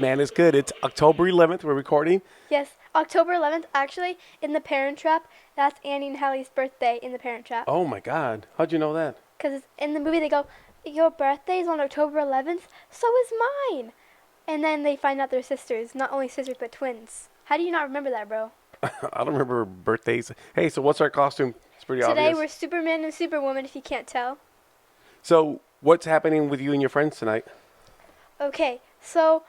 Man, it's good. It's October 11th. We're recording. Yes, October 11th, actually, in the Parent Trap. That's Annie and Hallie's birthday in the Parent Trap. Oh my God. How'd you know that? Because in the movie they go, your birthday's on October 11th, so is mine. And then they find out they're sisters. Not only sisters, but twins. How do you not remember that, bro? I don't remember birthdays. Hey, so what's our costume? It's pretty Today obvious. we're Superman and Superwoman, if you can't tell. So, what's happening with you and your friends tonight? Okay, so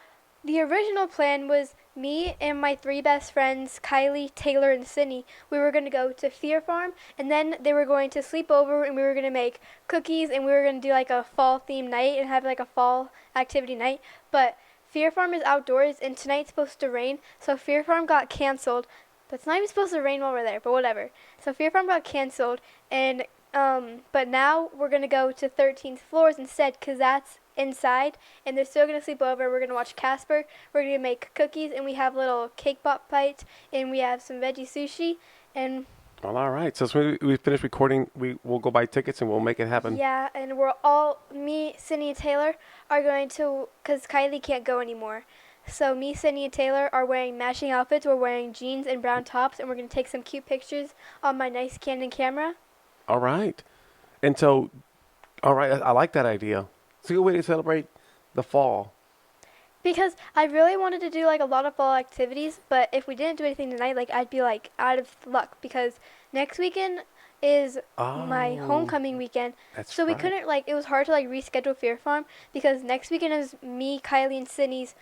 the original plan was me and my three best friends, Kylie, Taylor, and Sydney. We were going to go to Fear Farm, and then they were going to sleep over, and we were going to make cookies, and we were going to do like a fall themed night and have like a fall activity night. But Fear Farm is outdoors, and tonight's supposed to rain, so Fear Farm got canceled. But it's not even supposed to rain while we're there, but whatever. So Fear Farm got canceled, and but now we're gonna go to 13th floors instead, cause that's inside, and they're still gonna sleep over. We're gonna watch Casper. We're gonna make cookies, and we have little cake pop bites, and we have some veggie sushi, and Well, all right. So, as soon as we finish recording, we'll go buy tickets and we'll make it happen. yeah, and we're all me, Sydney, and Taylor are going to, cause Kylie can't go anymore. So me, Sydney, and Taylor are wearing matching outfits. We're wearing jeans and brown tops, and we're gonna take some cute pictures on my nice Canon camera. All right. And so, all right, I like that idea. It's a good way to celebrate the fall. Because I really wanted to do like a lot of fall activities, but if we didn't do anything tonight, like I'd be like out of luck because next weekend is my Oh, homecoming weekend. that's So we right. couldn't like it was hard to like reschedule Fear Farm because next weekend is me, Kylie, and Sydney's.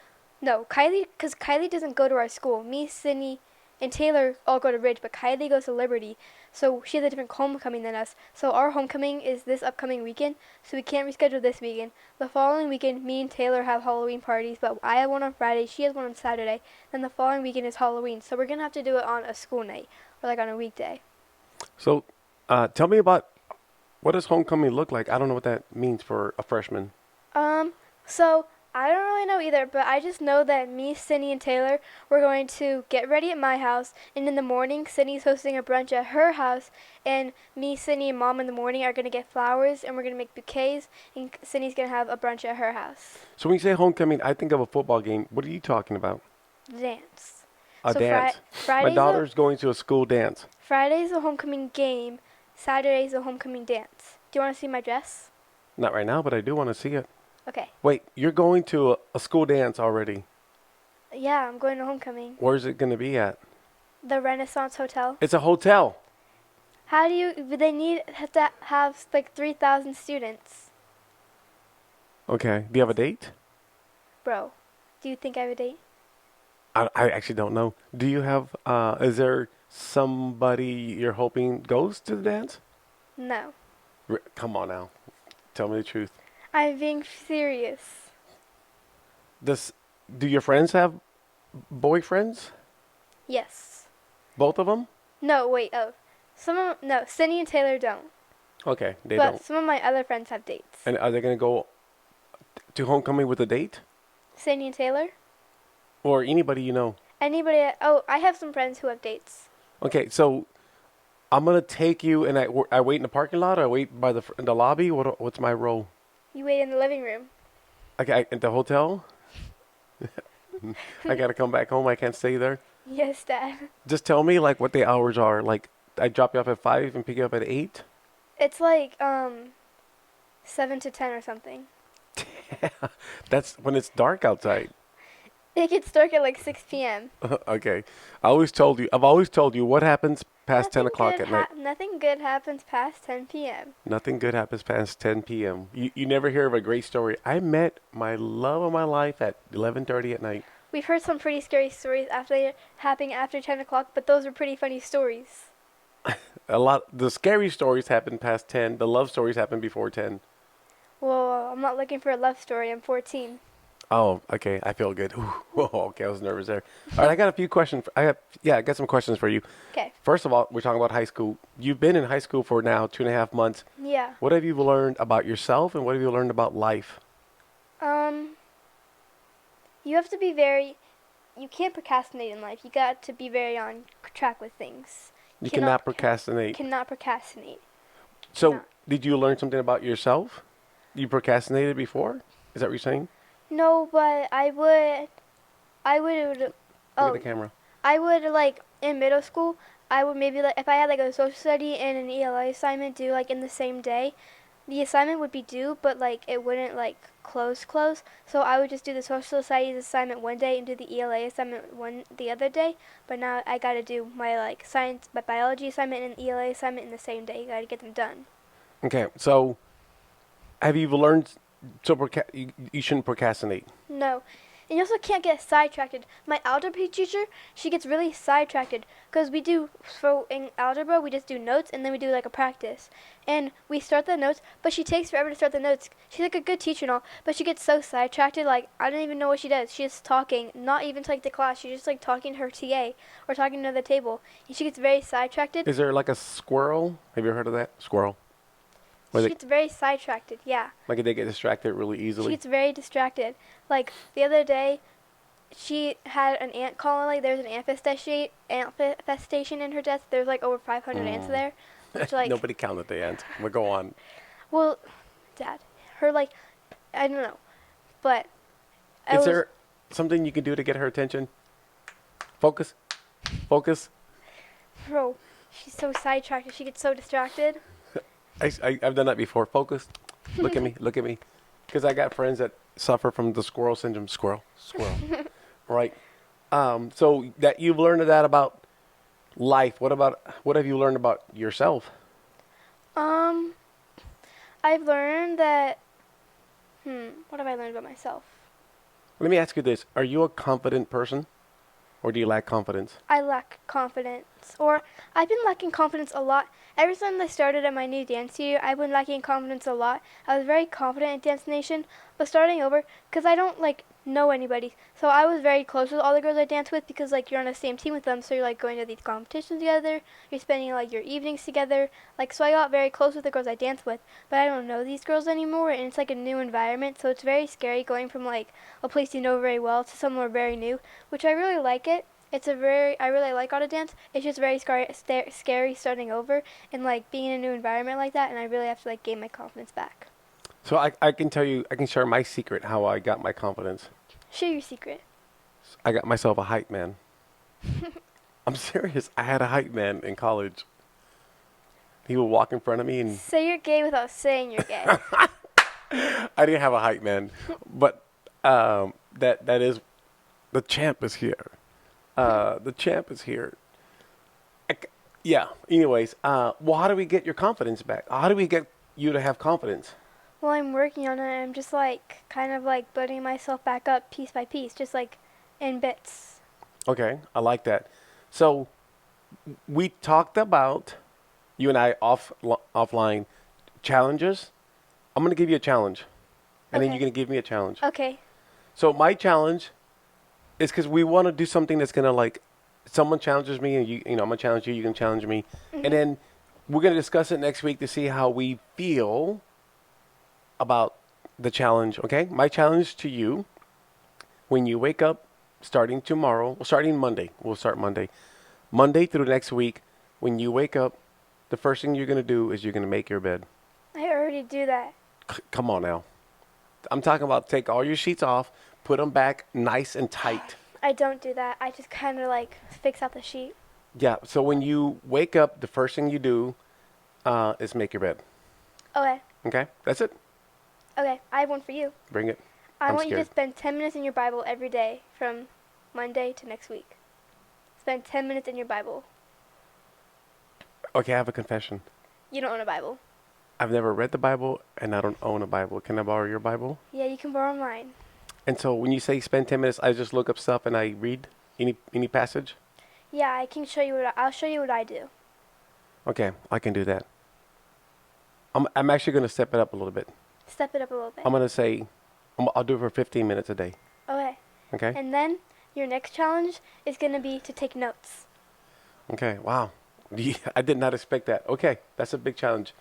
No, Kylie, because Kylie doesn't go to our school. Me, Sydney, and Taylor all go to Ridge, but Kylie goes to Liberty. So she has a different homecoming than us. So our homecoming is this upcoming weekend, so we can't reschedule this weekend. The following weekend, me and Taylor have Halloween parties, but I have one on Friday, she has one on Saturday. Then the following weekend is Halloween, so we're gonna have to do it on a school night or like on a weekday. So, tell me about what does homecoming look like? I don't know what that means for a freshman. So I don't really know either, but I just know that me, Sydney, and Taylor, we're going to get ready at my house, and in the morning, Sydney's hosting a brunch at her house, and me, Sydney, and Mom in the morning are gonna get flowers, and we're gonna make bouquets, and Sydney's gonna have a brunch at her house. So when you say homecoming, I think of a football game. What are you talking about? Dance. A So dance. My Friday's daughter's going to a school dance. Friday's a homecoming game. Saturday's a homecoming dance. Do you want to see my dress? Not right now, but I do want to see it. Okay. Wait, you're going to a school dance already. Yeah, I'm going to homecoming. Where's it going to be at? The Renaissance Hotel. It's a hotel. How do you? They have to have like 3,000 students, Okay. Do you have a date? bro. Do you think I have a date? I actually don't know. Do you have, is there somebody you're hoping goes to the dance? No. Come on now. Tell me the truth. I'm being serious. Does, do your friends have boyfriends? Yes. Both of them? No, wait. Oh, no. Cindy and Taylor don't. Okay, they But don't. some of my other friends have dates. And are they going to go to homecoming with a date? Cindy and Taylor. Or anybody you know? Anybody? Oh, I have some friends who have dates. Okay, so I'm going to take you and I wait in the parking lot or I wait by in the lobby? What's my role? You wait in the living room. Okay, at the hotel? I got to come back home. I can't stay there. Yes, Dad. Just tell me like what the hours are. Like I drop you off at 5 and pick you up at 8? It's like 7 to 10 or something. That's when it's dark outside. It gets dark at like 6 p.m. Okay. I've always told you what happens past 10 o'clock at night. Nothing good happens past 10 p.m. Nothing good happens past 10 p.m. You never hear of a great story. I met my love of my life at 11:30 at night. We've heard some pretty scary stories happening after 10 o'clock, but those are pretty funny stories. The scary stories happen past 10. The love stories happen before 10. Well, I'm not looking for a love story. I'm 14. Oh, okay. I feel good. Ooh, whoa, okay, I was nervous there. All right, I got a few questions. I got some questions for you. Okay. First of all, we're talking about high school. You've been in high school for now 2.5 months. Yeah. What have you learned about yourself and what have you learned about life? You have to be you can't procrastinate in life. You got to be very on track with things. You cannot procrastinate. Cannot procrastinate. So, cannot. did you learn something about yourself? You procrastinated before? Is that what you're saying? No, but I would I would. Look at the Oh, camera. I would like in middle school. I would maybe like if I had like a social study and an ELA assignment due like in the same day, the assignment would be due, but like it wouldn't like close. So I would just do the social studies assignment one day and do the ELA assignment one the other day. But now I gotta do my like science, my biology assignment and ELA assignment in the same day. You gotta get them done. Okay, so have you learned to you shouldn't procrastinate? No. And you also can't get sidetracked. My algebra teacher, she gets really sidetracked because we do, so in algebra, we just do notes and then we do like a practice. And we start the notes, but she takes forever to start the notes. She's like a good teacher and all, but she gets so sidetracked, like, I don't even know what she does. She's talking, not even to like the class, she's just like talking to her TA or talking to the table. And she gets very sidetracked. Is there like a squirrel? Have you heard of that? Squirrel. Where She they gets very sidetracked, yeah. like they get distracted really She easily. gets very distracted. Like the other day, she had an ant colony. There's an ant infestation in her desk. There's like over 500 ants Mm. there, which like, Nobody counted the ants. But go on. well, Dad, her like, I don't know, but I Is was, there something you can do to get her attention? Focus. Focus. bro, she's so sidetracked. She gets so distracted. I've done that before. Focus. Look at me. Look at me. Because I got friends that suffer from the squirrel syndrome. Squirrel. Squirrel. Right. So that you've learned that about life. What have you learned about yourself? Um, I've learned that. What have I learned about myself? Let me ask you this: are you a confident person, or do you lack confidence? I lack confidence, or I've been lacking confidence a lot. Ever since I started at my new dance year, I've been lacking confidence a lot. I was very confident at Dance Nation, but starting over, because I don't like know anybody. So I was very close with all the girls I dance with because like you're on the same team with them, so you're like going to these competitions together. You're spending like your evenings together. Like so, I got very close with the girls I dance with, but I don't know these girls anymore, and it's like a new environment. So it's very scary going from like a place you know very well to somewhere very new, which I really like it. I really like auto dance. It's just very scary starting over and like being in a new environment like that, and I really have to like gain my confidence back. So I can tell you, I can share my secret how I got my confidence. Share your secret. I got myself a hype man. I'm serious. I had a hype man in college. He would walk in front of me and Say you're gay without saying you're gay. I didn't have a hype man, but that is the champ is here. The champ is here. Yeah. Anyways, well, how do we get your confidence back? How do we get you to have confidence? Well, I'm working on it. I'm just like kind of like building myself back up piece by piece, just like in bits. Okay, I like that. So we talked about you and I offline challenges. I'm gonna give you a challenge, and then Okay. you're gonna give me a challenge. Okay. So my challenge is because we want to do something that's gonna like someone challenges me, and I'm gonna challenge you. You can challenge me, and then we're gonna discuss it next week to see how we feel about the challenge. Okay, my challenge to you: when you wake up, starting tomorrow, well, starting Monday, we'll start Monday, Monday through next week. When you wake up, the first thing you're gonna do is you're gonna make your bed. I already do that. Come on now. I'm talking about take all your sheets off, put them back nice and tight. I don't do that. I just kind of like fix out the sheet. Yeah, so when you wake up, the first thing you do is make your bed. Okay. Okay? That's it. Okay. I have one for you. Bring it. I I'm want you scared. to spend 10 minutes in your Bible every day from Monday to next week. Spend 10 minutes in your Bible. Okay, I have a confession. You don't own a Bible. I've never read the Bible and I don't own a Bible. Can I borrow your Bible? Yeah, you can borrow mine. And so when you say spend 10 minutes, I just look up stuff and I read any passage? Yeah, I can show you I'll show you what I do. Okay, I can do that. I'm actually going to step it up a little bit. Step it up a little bit. I'm going to say I'll do it for 15 minutes a day. Okay. Okay? And then your next challenge is going to be to take notes. Okay, wow. I did not expect that. Okay, that's a big challenge.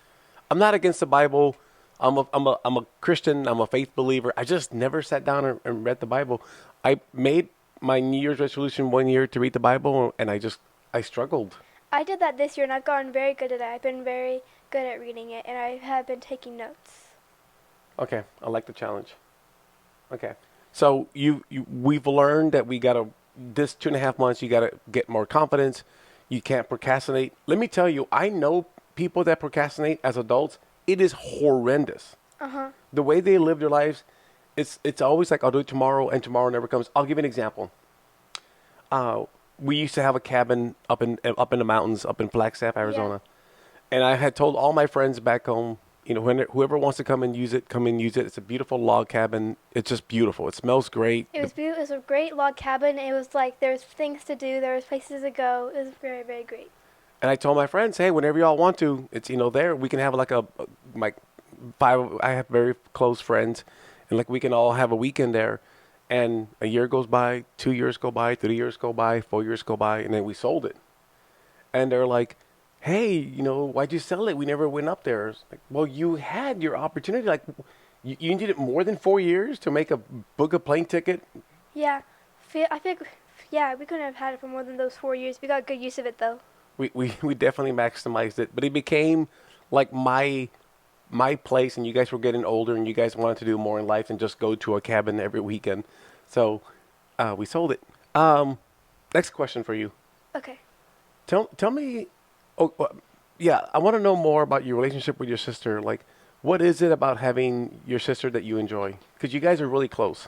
I'm not against the Bible. I'm a Christian. I'm a faith believer. I just never sat down and read the Bible. I made my New Year's resolution 1 year to read the Bible, and I struggled. I did that this year and I've gotten very good at it. I've been very good at reading it and I have been taking notes. Okay, I like the challenge. Okay, So we've learned that we gotta this 2.5 months. You gotta get more confidence. You can't procrastinate. Let me tell you, I know people that procrastinate as adults. It is horrendous. Uh huh. The way they live their lives, it's always like I'll do it tomorrow, and tomorrow never comes. I'll give you an example. Uh, we used to have a cabin up in the mountains, up in Flagstaff, Yeah. Arizona, and I had told all my friends back home, whoever wants to come and use it, come and use it. It's a beautiful log cabin. It's just beautiful. It smells great. It was beautiful. It was a great log cabin. It was like there was things to do. There was places to go. It was very, very great. And I told my friends, hey, whenever y'all want to, it's there we can have like like five. I have very close friends, and like we can all have a weekend there. And a year goes by, 2 years go by, 3 years go by, 4 years go by, and then we sold it. And they're like, hey, why'd you sell it? We never went up there. It's like, well, you had your opportunity. Like, you needed more than 4 years to make a book a plane ticket. Yeah. I think, yeah, we couldn't have had it for more than those 4 years. We got good use of it though. We definitely maximized it, but it became like my place, and you guys were getting older, and you guys wanted to do more in life than just go to a cabin every weekend. So we sold it. Next question for you. Okay. Tell me. Oh, yeah. I want to know more about your relationship with your sister. Like, what is it about having your sister that you enjoy? Because you guys are really close.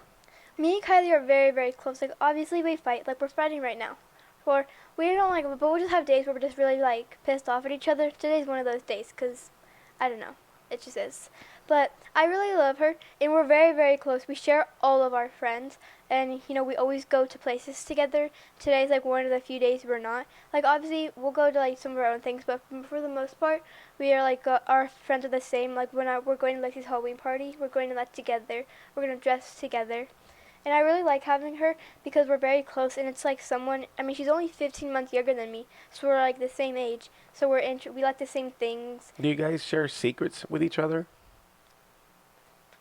Me and Kylie are very, very close. Like, obviously we fight. Like, we're fighting right now. Or we don't like, but we'll just have days where we're just really like pissed off at each other. Today's one of those days, cause I don't know, it just is. But I really love her, and we're very, very close. We share all of our friends, and we always go to places together. Today's like one of the few days we're not. Like, obviously we'll go to like some of our own things, but for the most part, we are like our friends are the same. Like we're going to Lexi's Halloween party, we're going to that together. We're gonna dress together. And I really like having her because we're very close, and it's like someone. I mean, she's only 15 months younger than me, so we're like the same age. So we like the same things Do you guys share secrets with each other?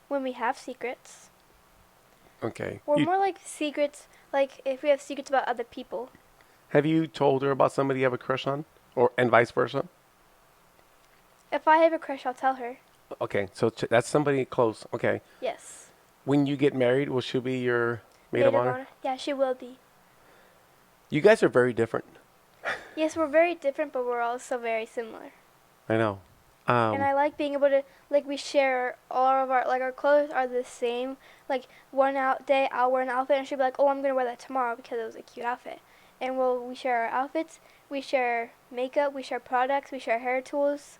when we have secrets. Okay. Or more like secrets, like if we have secrets about other people. Have you told her about somebody you have a crush on, or and vice versa? If I have a crush, I'll tell her. Okay, so that's somebody close. Okay. Yes. When you get married, will she be your maid of honor? Yeah, she will be. You guys are very different. Yes, we're very different, but we're also very similar. I know. And I like being able to, like, we share all of our clothes are the same. Like, one out day, I'll wear an outfit, and she'll be like, oh, I'm going to wear that tomorrow because it was a cute outfit. And we share our outfits, we share makeup, we share products, we share hair tools.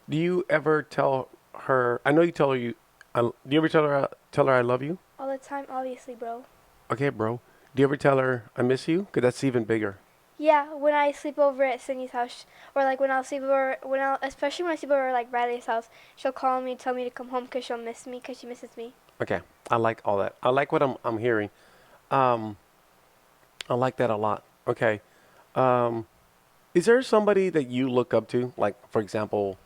Do you ever tell her? I know you tell her do you ever tell her I love you? All the time, obviously, bro. Okay, bro. Do you ever tell her I miss you? Because that's even bigger. Yeah, when I sleep over at Sydney's house, or like when I'll sleep over, especially when I sleep over at like Riley's house, she'll call me, tell me to come home because she'll miss me, because she misses me. Okay, I like all that. I like what I'm hearing. Um, I like that a lot. Okay. Um, is there somebody that you look up to? Like, for example,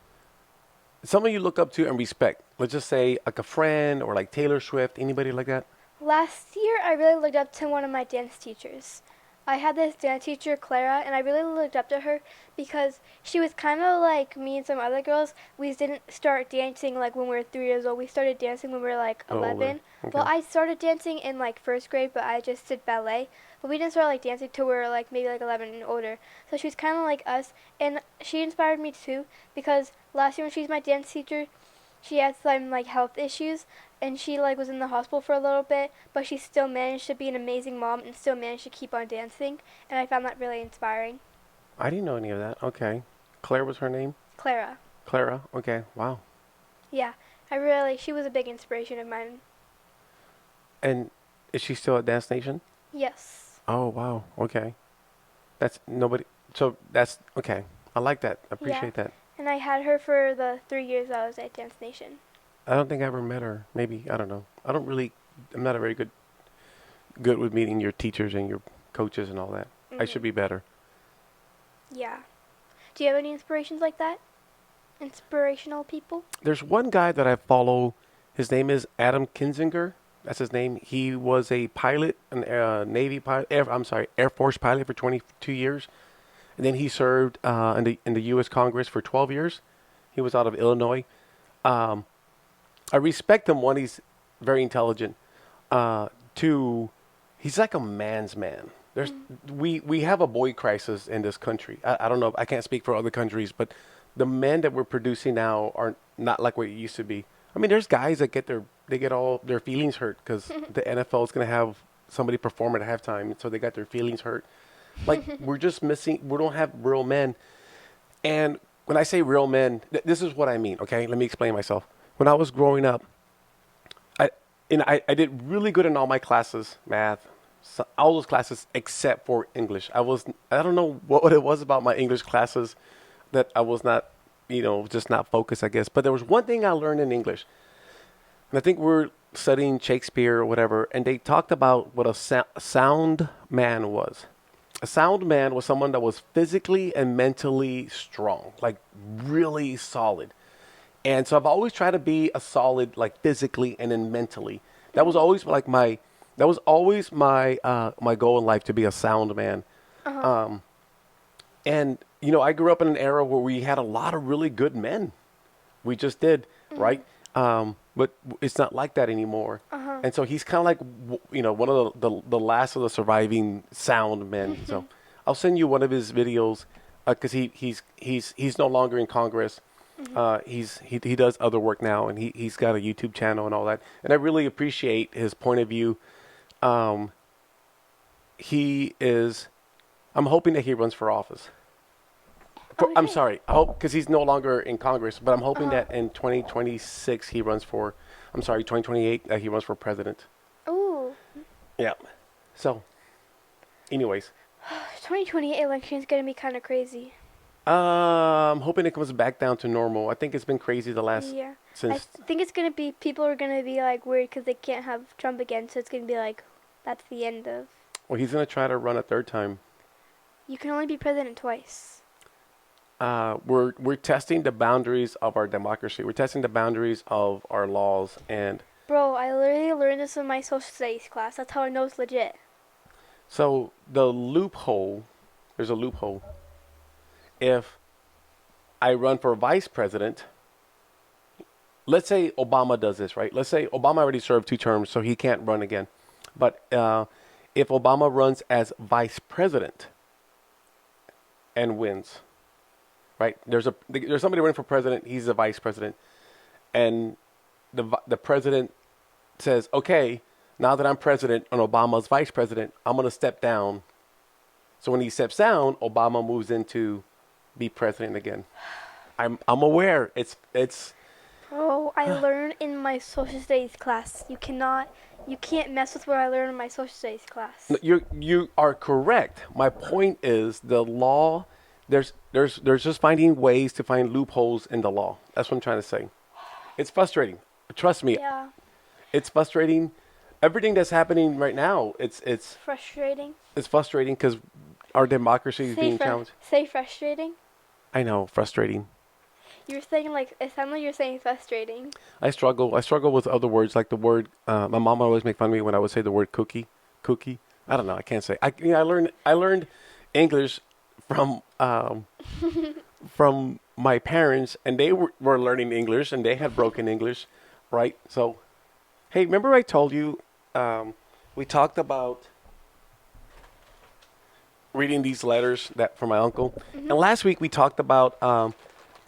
someone you look up to and respect. Let's just say like a friend or like Taylor Swift, anybody like that? Last year, I really looked up to one of my dance teachers. I had this dance teacher, Clara, and I really looked up to her because she was kind of like me and some other girls. We didn't start dancing like when we were 3 years old. We started dancing when we were like Oh, 11. okay. Well, I started dancing in like first grade, but I just did ballet. But we didn't start like dancing till we were like maybe like 11 and older. So she was kind of like us, and she inspired me too because last year when she was my dance teacher, she had some like health issues, and she like was in the hospital for a little bit, but she still managed to be an amazing mom and still managed to keep on dancing, and I found that really inspiring. I didn't know any of that. Okay. Claire was her name? Clara. Clara. Okay. Wow. Yeah, she was a big inspiration of mine. And is she still at Dance Nation? Yes. Oh, wow. Okay. That's nobody. So that's okay. I like that. I appreciate that. And I had her for the 3 years I was at Dance Nation. I don't think I ever met her. Maybe. I don't know. I don't really. I'm not a very good with meeting your teachers and your coaches and all that. I should be better. Yeah. Do you have any inspirations like that? Inspirational people? There's one guy that I follow. His name is Adam Kinzinger. That's his name. He was a pilot, an Navy pilot. Air Force pilot for 22 years, and then he served in the U.S. Congress for 12 years. He was out of Illinois. I respect him. One, he's very intelligent. to he's like a man's man. There's we have a boy crisis in this country. I don't know. I can't speak for other countries, but the men that we're producing now are not like what it used to be. I mean, there's guys that get all their feelings hurt because the NFL is going to have somebody perform at halftime, so they got their feelings hurt. Like we're just missing. We don't have real men. And when I say real men, this is what I mean. Okay, let me explain myself. When I was growing up, I did really good in all my classes, math, so all those classes except for English. I don't know what it was about my English classes that I was not, just not focused, I guess. But there was one thing I learned in English, and I think we're studying Shakespeare or whatever, and they talked about what a sound man was. A sound man was someone that was physically and mentally strong, like really solid. And so I've always tried to be a solid, like physically and then mentally. That was always my goal in life, to be a sound man. Um, and I grew up in an era where we had a lot of really good men. We just did, right? But it's not like that anymore. And so he's kind of like one of the last of the surviving sound men. So I'll send you one of his videos because he's no longer in Congress. He does other work now, and he's got a YouTube channel and all that. And I really appreciate his point of view. He is. I'm hoping that he runs for office. I'm Okay. sorry. I hope because he's no longer in Congress, but I'm hoping that in 2026 he runs for. I'm sorry, 2028 he runs for president. Ooh. Yeah. So, anyways, 2028 election is gonna be kind of crazy. I'm hoping it comes back down to normal. I think it's been crazy the last Yeah. I since. think it's gonna be people are gonna be like weird because they can't have Trump again, so it's gonna be like that's the end of. Well, he's gonna try to run a third time. You can only be president twice. We're testing the boundaries of our democracy. We're testing the boundaries of our laws, and Bro, I literally learned this in my social studies class. That's how I know it's legit. so the loophole. There's a loophole. If I run for vice president, let's say Obama does this, right? Let's say Obama already served 2 terms, so he can't run again. But if Obama runs as vice president and wins, right? There's somebody running for president. He's the vice president, and the president says, "Okay, now that I'm president and Obama's vice president, I'm gonna step down." So when he steps down, Obama moves into be president again. I'm aware. It's Bro, I learned in my social studies class. You can't mess with what I learned in my social studies class. you are correct. My point is the law. There's just finding ways to find loopholes in the law. That's what I'm trying to say. It's frustrating. Trust me, Yeah, it's frustrating. Everything that's happening right now, it's frustrating. it's frustrating because our democracy is being challenged. Say frustrating. I know, frustrating. You're saying like it sounds like you're saying frustrating. I struggle. I struggle with other words like the word. My mom would always make fun of me when I would say the word cookie. Cookie. I don't know. I can't say. I learned English from from my parents, and they were learning English, and they had broken English, right? So, hey, remember I told you we talked about reading these letters that from my uncle, and last week we talked about.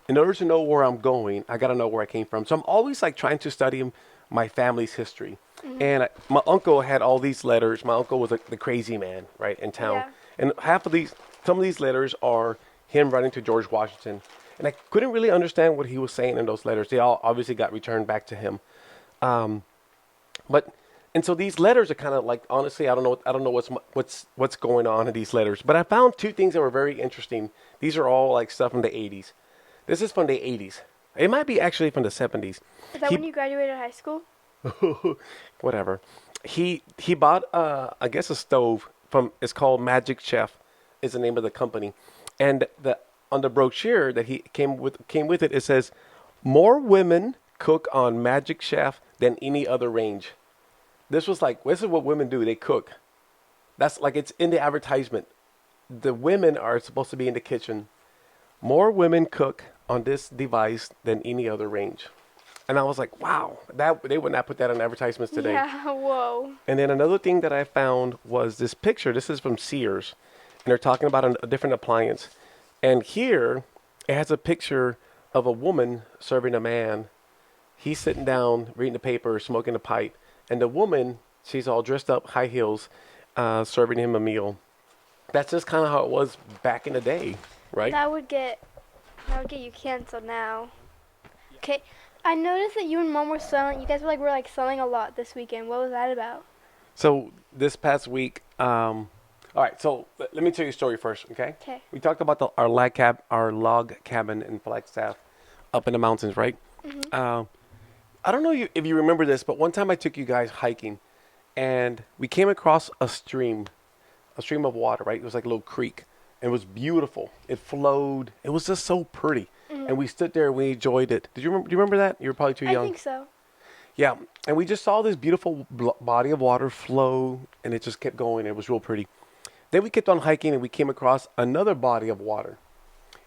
In order to know where I'm going, I got to know where I came from. So I'm always like trying to study my family's history. And my uncle had all these letters. My uncle was the crazy man, right, in town. Yeah. And some of these letters are him writing to George Washington. And I couldn't really understand what he was saying in those letters. They all obviously got returned back to him. And so these letters are kind of like, honestly, I don't know what's going on in these letters. But I found 2 things that were very interesting. These are all like stuff from the 80s. This is from the 80s. It might be actually from the 70s. Is that when you graduated high school? Whatever. He bought I guess a stove from. It's called Magic Chef, is the name of the company, and on the brochure that he came with it says, "More women cook on Magic Chef than any other range." This is what women do. They cook. That's like it's in the advertisement. The women are supposed to be in the kitchen. More women cook on this device than any other range. And I was like, wow, that they would not put that on advertisements today. Yeah, whoa. And then another thing that I found was this picture. This is from Sears, and they're talking about a different appliance. And here, it has a picture of a woman serving a man. He's sitting down, reading the paper, smoking a pipe, and the woman, she's all dressed up, high heels, serving him a meal. That's just kind of how it was back in the day, right? That would get you canceled now. Okay. I noticed that you and Mom were selling. You guys were like selling a lot this weekend. What was that about? So this past week, all right. So let me tell you a story first, okay? Okay. We talked about our log cabin in Flagstaff, up in the mountains, right? I don't know if you remember this, but one time I took you guys hiking, and we came across a stream of water, right? It was like a little creek. It was beautiful. It flowed. It was just so pretty. And we stood there and we enjoyed it. Do you remember that? You were probably too young. I think so. Yeah. And we just saw this beautiful body of water flow, and it just kept going. It was real pretty. Then we kept on hiking, and we came across another body of water.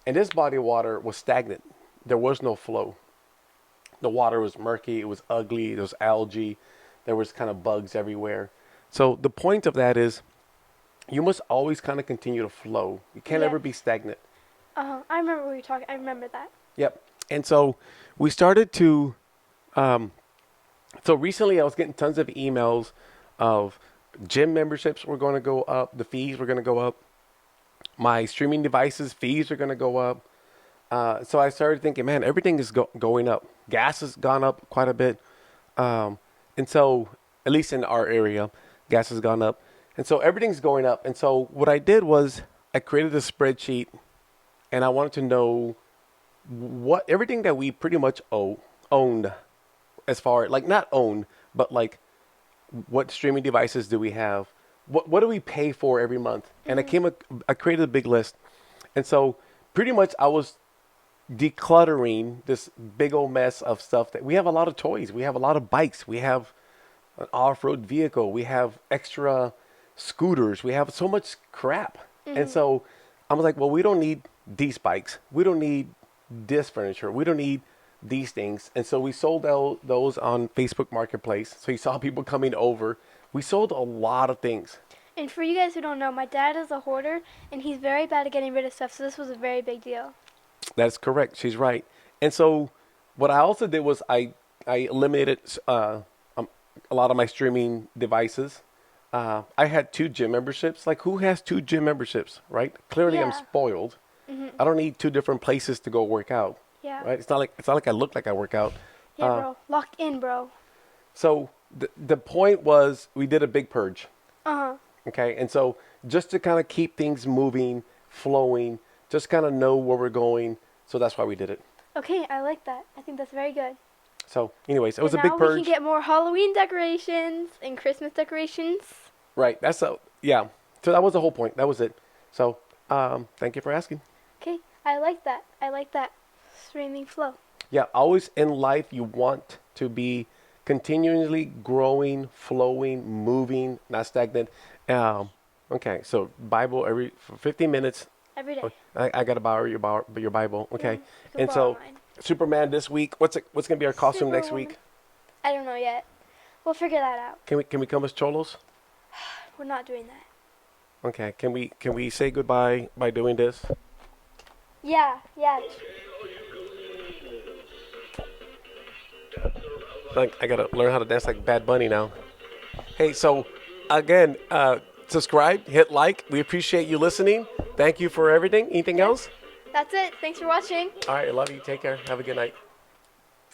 And this body of water was stagnant. There was no flow. The water was murky. It was ugly. There was algae. There was kind of bugs everywhere. So the point of that is you must always kind of continue to flow. You can't ever be stagnant. I remember what you were talking. I remember that. Yep. And so we started to, so recently I was getting tons of emails of gym memberships were going to go up. The fees were going to go up. My streaming devices fees are going to go up. So I started thinking, man, everything is going up. Gas has gone up quite a bit. And so, at least in our area, gas has gone up. And so everything's going up. And so what I did was I created a spreadsheet, and I wanted to know what everything that we pretty much owned, as far like not owned, but like what streaming devices do we have? What do we pay for every month? And I created a big list. And so pretty much I was decluttering this big old mess of stuff that we have. A lot of toys. We have a lot of bikes. We have an off-road vehicle. We have extra scooters. We have so much crap. And so I was like, well, we don't need these bikes. We don't need this furniture. We don't need these things. And so we sold those on Facebook Marketplace. So you saw people coming over. We sold a lot of things. And for you guys who don't know, my dad is a hoarder, and he's very bad at getting rid of stuff. So this was a very big deal. That's correct. She's right. And so what I also did was I eliminated a lot of my streaming devices. I had 2 gym memberships. Like, who has 2 gym memberships, right? Clearly, I'm spoiled. I don't need 2 different places to go work out. Yeah. Right? It's not like I look like I work out. Yeah, bro. Locked in, bro. So the point was we did a big purge. Uh-huh. Okay? And so just to kind of keep things moving, flowing, just kind of know where we're going. So that's why we did it. Okay, I like that. I think that's very good. So anyways, it was a big Now purge. we can get more Halloween decorations and Christmas decorations. Right. Yeah. So that was the whole point. That was it. So thank you for asking. Okay, I like that. I like that streaming flow. Yeah. Always in life, you want to be continually growing, flowing, moving, not stagnant. Okay. So Bible for 15 minutes. Every day. I gotta borrow your Bible. Okay. Yeah, And so Superman this week. What's gonna be our costume next week? I don't know yet. We'll figure that out. Can we come as cholos? We're not doing that. Okay. Can we say goodbye by doing this? Yeah. Like, I gotta learn how to dance like Bad Bunny now. Hey, so again, subscribe, hit like. We appreciate you listening. Thank you for everything. Anything else? That's it. Thanks for watching. All right, I love you. Take care. Have a good night.